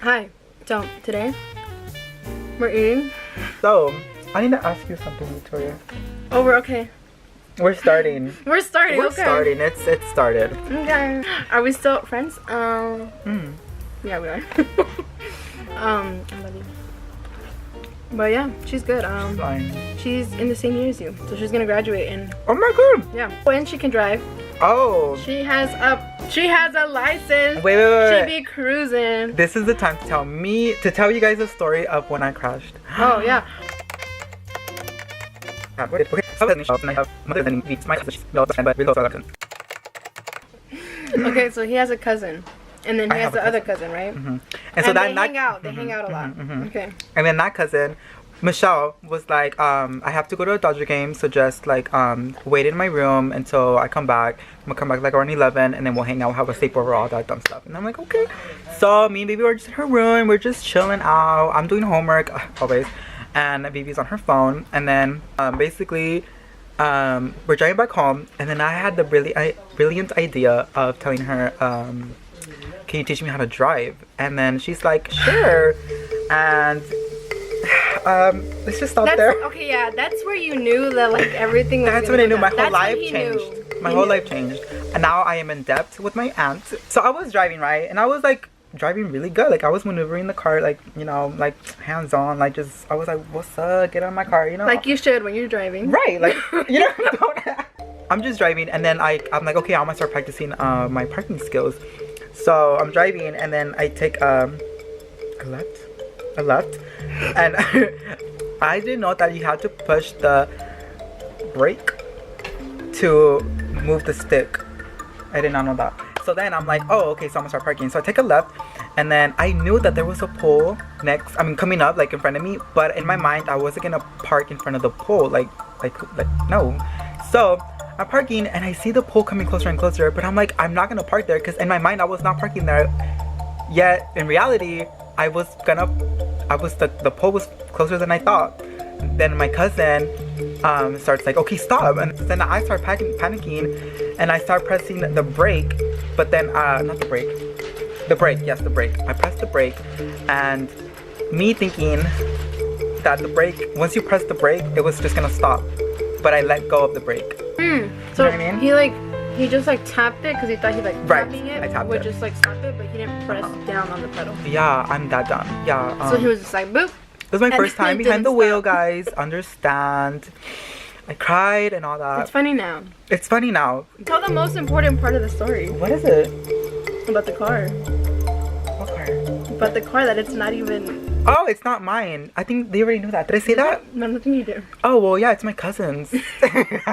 Hi. So today we're eating. So I need to ask you something, Victoria. Oh, we're okay. We're starting. We're starting. We're okay. starting. It's started. Okay. Are we still friends? Yeah, we are. I love you. But yeah, she's good. Fine. She's in the same year as you, so she's gonna graduate in. Oh my god. Yeah. When she can drive. Oh. She has a license. Wait. She be cruising. This is the time to tell you guys a story of when I crashed. Oh yeah. Okay, so he has a cousin, and then he has the other cousin, right? And And so they hang out. They hang out a lot. Okay. And then that cousin, Michelle, was like, I have to go to a Dodger game, so just like wait in my room until I come back. I'm gonna come back like around 11, and then we'll hang out, have a sleepover, all that dumb stuff. And I'm like, okay. So me and baby were just in her room, we're just chilling out. I'm doing homework always, and baby's on her phone. And then basically we're driving back home, and then I had the brilliant idea of telling her, can you teach me how to drive? And then she's like, sure. And let's just stop there. Okay, yeah, that's where you knew that like everything was That's gonna when I go knew my down. whole That's life when he changed. knew. My He whole knew. life changed. And now I am in debt with my aunt. So I was driving, right? And I was like driving really good. Like I was maneuvering the car, like, you know, like hands on, like just, I was like, what's up? Get out of my car, you know? Like you should when you're driving. Right, like, you know, I'm just driving, and then I'm like, okay, I'm gonna start practicing my parking skills. So I'm driving, and then I take a left, and I didn't know that you had to push the brake to move the stick. I did not know that. So then I'm like, oh, okay, so I'm gonna start parking. So I take a left, and then I knew that there was a pole coming up, like in front of me. But in my mind, I wasn't gonna park in front of the pole, like no. So I'm parking, and I see the pole coming closer and closer. But I'm like, I'm not gonna park there, because in my mind, I was not parking there. Yet in reality, the pole was closer than I thought. Then my cousin starts like, okay, stop. And then I start panicking, and I start pressing the brake. But then, not the brake. The brake, yes, the brake. I pressed the brake, and me thinking that the brake, once you press the brake, it was just gonna stop. But I let go of the brake. So you know what I mean? he just like tapped it because he thought he like Right, tapping it I tapped would it. just like stop it, but he didn't press down on the pedal. Yeah, I'm that dumb. Yeah. So he was just like boop. It was my and first time it behind the didn't wheel, stop. guys. Understand. I cried and all that. It's funny now. It's funny now. Tell the most important part of the story What is it? about the car. What car? About the car that it's not even. Oh, it's not mine. I think they already knew that. Did I say that? No, nothing you do. Oh, well, yeah, it's my cousin's.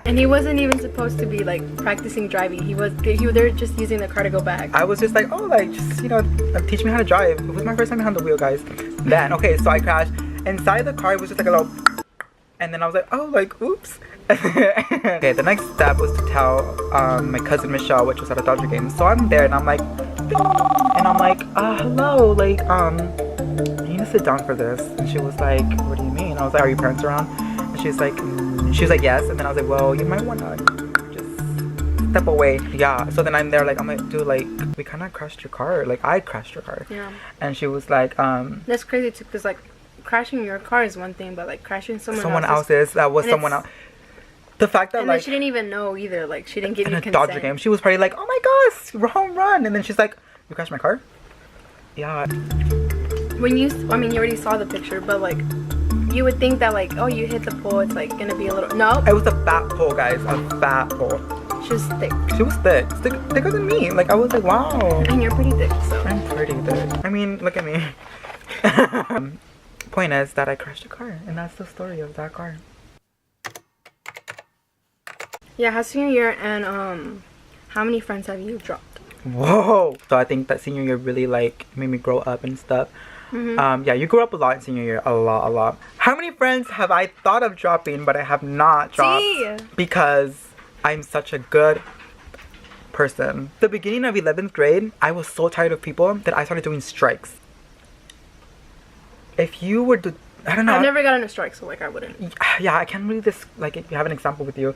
And he wasn't even supposed to be like practicing driving. They're just using the car to go back. I was just like, oh, like, just, you know, like, teach me how to drive. It was my first time behind the wheel, guys. Then, okay, so I crashed. Inside the car, it was just like a little... And then I was like, oh, like, oops. Okay, the next step was to tell my cousin Michelle, which was at a Dodger game. So I'm there, and I'm like, hello, like, you need to sit down for this. And she was like, what do you mean? I was like, are your parents around? And she was like, yes. And then I was like, well, you might want to just step away. Yeah, so then I'm there, like, I'm like, dude, like, we kind of crashed your car. Like, I crashed your car. Yeah. And she was like, That's crazy too, because like crashing your car is one thing, but like crashing someone else's, that was someone else. The fact that, and like, then she didn't even know either. Like she didn't give in you a consent. Dodger game, she was probably like, oh my gosh, home run. And then she's like, you crashed my car? Yeah. When you already saw the picture, but like you would think that like, oh, you hit the pole, it's like gonna be a little. No. It was a fat pole, guys. A fat pole. She was thick. She was thick. Thicker than me. Like, I was like, wow. And you're pretty thick, so. I'm pretty thick. I mean, look at me. Point is that I crashed a car, and that's the story of that car. Yeah, how's senior year, and how many friends have you dropped? Whoa. So I think that senior year really like made me grow up and stuff. Yeah, you grew up a lot in senior year, a lot. How many friends have I thought of dropping, but I have not dropped? See? Because I'm such a good person. The beginning of 11th grade, I was so tired of people that I started doing strikes. If you were to, I don't know. I've never gotten a strike, so like I wouldn't. Yeah, I can't really like if you have an example with you.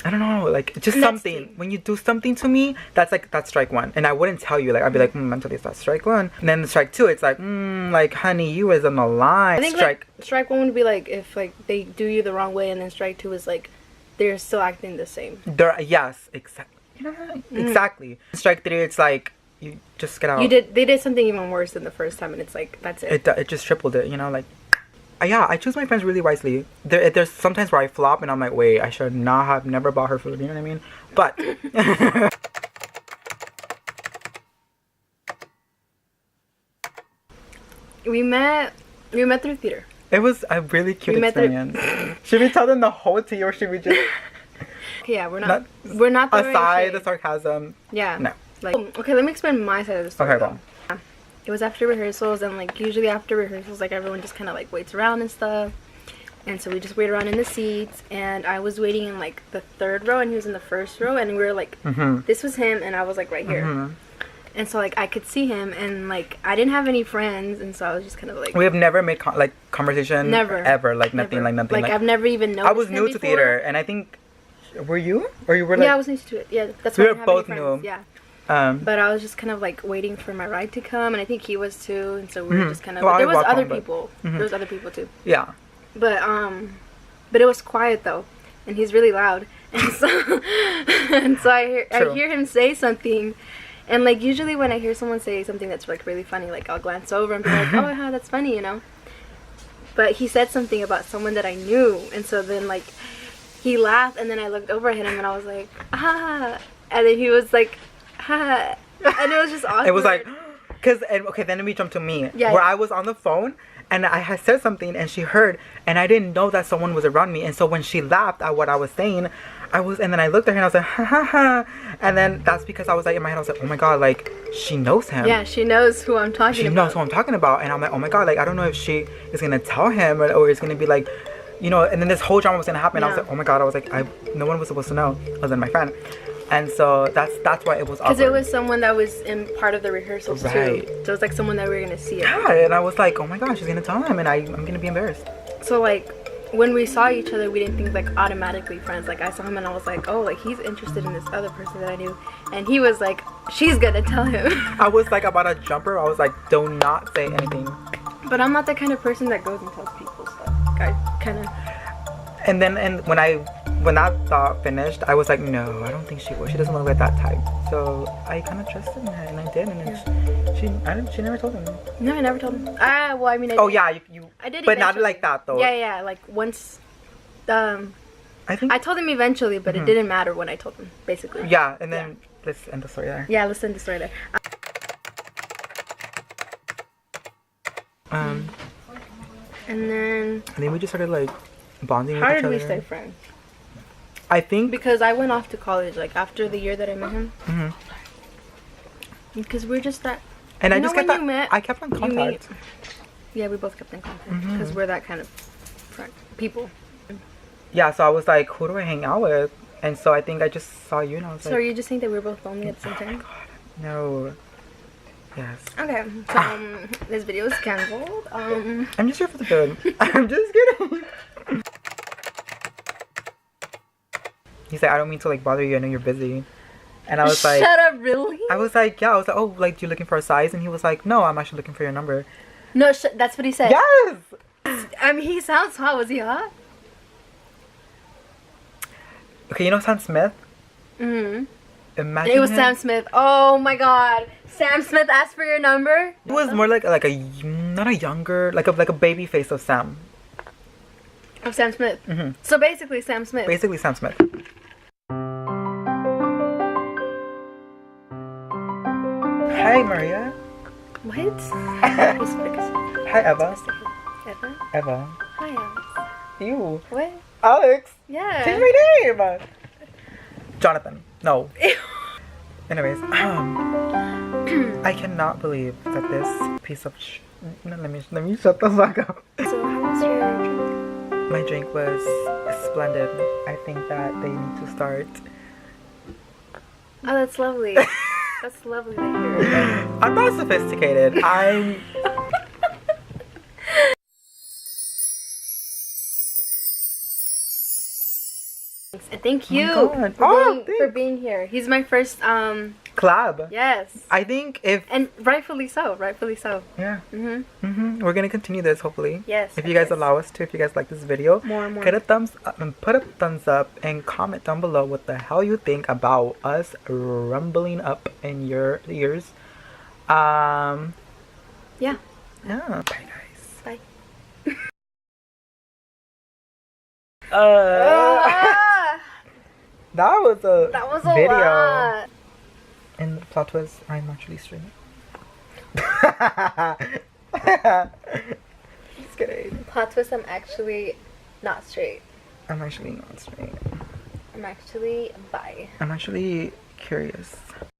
I don't know, like just something. When you do something to me, that's strike one. And I wouldn't tell you, like I'd be like, mentally it's that strike one. And then strike two, it's like, like honey, you was on the line. I think strike one would be like if like they do you the wrong way, and then strike two is like they're still acting the same. Yes, exactly. Exactly. Strike three, it's like you just get out. They did something even worse than the first time, and it's like that's it. It just tripled it, you know, like. Yeah, I choose my friends really wisely. There's sometimes where I flop and I'm like, wait, I should not have never bought her food, you know what I mean? But we met through theater. It was a really cute experience. Should we tell them the whole tea, or should we just yeah, we're not the aside the sarcasm. Yeah. No. Like okay, let me explain my side of the story. Okay, go on. It was after rehearsals, and like usually after rehearsals, like everyone just kind of like waits around and stuff, and so we just wait around in the seats, and I was waiting in like the 3rd row and he was in the 1st row, and we were like this was him and I was like right here, and so like I could see him, and like I didn't have any friends, and so I was just kind of like, we have never made conversation ever, like nothing, never. Like I've never even noticed. I was new to theater, and I think were you, or you were like, yeah, I was new to it, yeah, that's we why were both new, yeah. But I was just kind of like waiting for my ride to come, and I think he was too, and so we were just kind of. Well, there was other people. There was other people too. Yeah. But it was quiet though, and he's really loud, and so I hear him say something, and like usually when I hear someone say something that's like really funny, like I'll glance over and be like, oh, yeah, that's funny, you know. But he said something about someone that I knew, and so then like he laughed, and then I looked over at him, and I was like, ah, and then he was like. And it was just awkward. It was like, okay, then we jumped to me, where I was on the phone and I had said something and she heard, and I didn't know that someone was around me, and so when she laughed at what I was saying, and then I looked at her and I was like, ha ha ha, and then that's because I was like, in my head I was like, oh my god, like she knows him. Yeah, she knows who I'm talking about. She knows who I'm talking about, and I'm like, oh my god, like I don't know if she is gonna tell him or it's gonna be like, you know, and then this whole drama was gonna happen. I was like, oh my god, I was like, no one was supposed to know other than my friend. And so that's why it was awkward. Because it was someone that was in part of the rehearsals too. So it's like someone that we were gonna see. Yeah, and I was like, oh my gosh, she's gonna tell him, and I'm gonna be embarrassed. So like, when we saw each other, we didn't think like automatically friends. Like I saw him and I was like, oh, like he's interested in this other person that I knew, and he was like, she's gonna tell him. I was like about to jump her. I was like, do not say anything. But I'm not the kind of person that goes and tells people stuff. Like, I kind of. And when that thought finished, I was like, no, I don't think she will. She doesn't look like that type. So I kind of trusted in her, and I did, and she never told him. No, I never told him. Well, I mean, oh yeah, you. I did, but not like that though. Yeah, like once. I think I told him eventually, but it didn't matter when I told him, basically. Yeah, and then let's end the story there. Yeah, let's end the story there. And then we just started like bonding with each other. How did we stay friends? I think because I went off to college like after the year that I met him. Because we're just that. And I just kept that. I kept on contact. Yeah, we both kept in contact because we're that kind of people. Yeah, so I was like, who do I hang out with? And so I think I just saw you, and I was like. So are you just saying that we were both lonely at the same time? Oh my god, no. Yes. Okay, so this video is cancelled. I'm just here for the food. I'm just kidding. He said, I don't mean to like bother you, I know you're busy. And I was like, shut up, really? I was like, yeah, I was like, oh, like, you looking for a size? And he was like, no, I'm actually looking for your number. No, that's what he said. Yes! I mean, he sounds hot. Was he hot? Okay, you know Sam Smith? Imagine it was Sam Smith. Oh my god. Sam Smith asked for your number? It was more like a not a younger, like a baby face of Sam. Of Sam Smith. So basically Sam Smith. Basically Sam Smith. Hi Maria. What? Hi Eva. Eva? Eva. Hi Alex. You. What? Alex. Yeah. Change my name. Jonathan. No. Anyways, I cannot believe that this piece of no, let me shut the fuck up. So how was your drink? My drink was splendid. I think that they need to start. Oh, that's lovely. That's lovely to hear. I'm not sophisticated. I'm. Thank you God. for being here. He's my first collab. Yes. I think and rightfully so. Rightfully so. Yeah. We're gonna continue this hopefully. Yes. If you guys allow us to, if you guys like this video, more and more. get a thumbs up and put a thumbs up and comment down below what the hell you think about us rumbling up in your ears. Yeah. Yeah. Bye guys. Bye. That was a video. Lot. And the plot twist, I'm actually straight. Just kidding. Plot twist, I'm actually not straight. I'm actually not straight. I'm actually bi. I'm actually curious.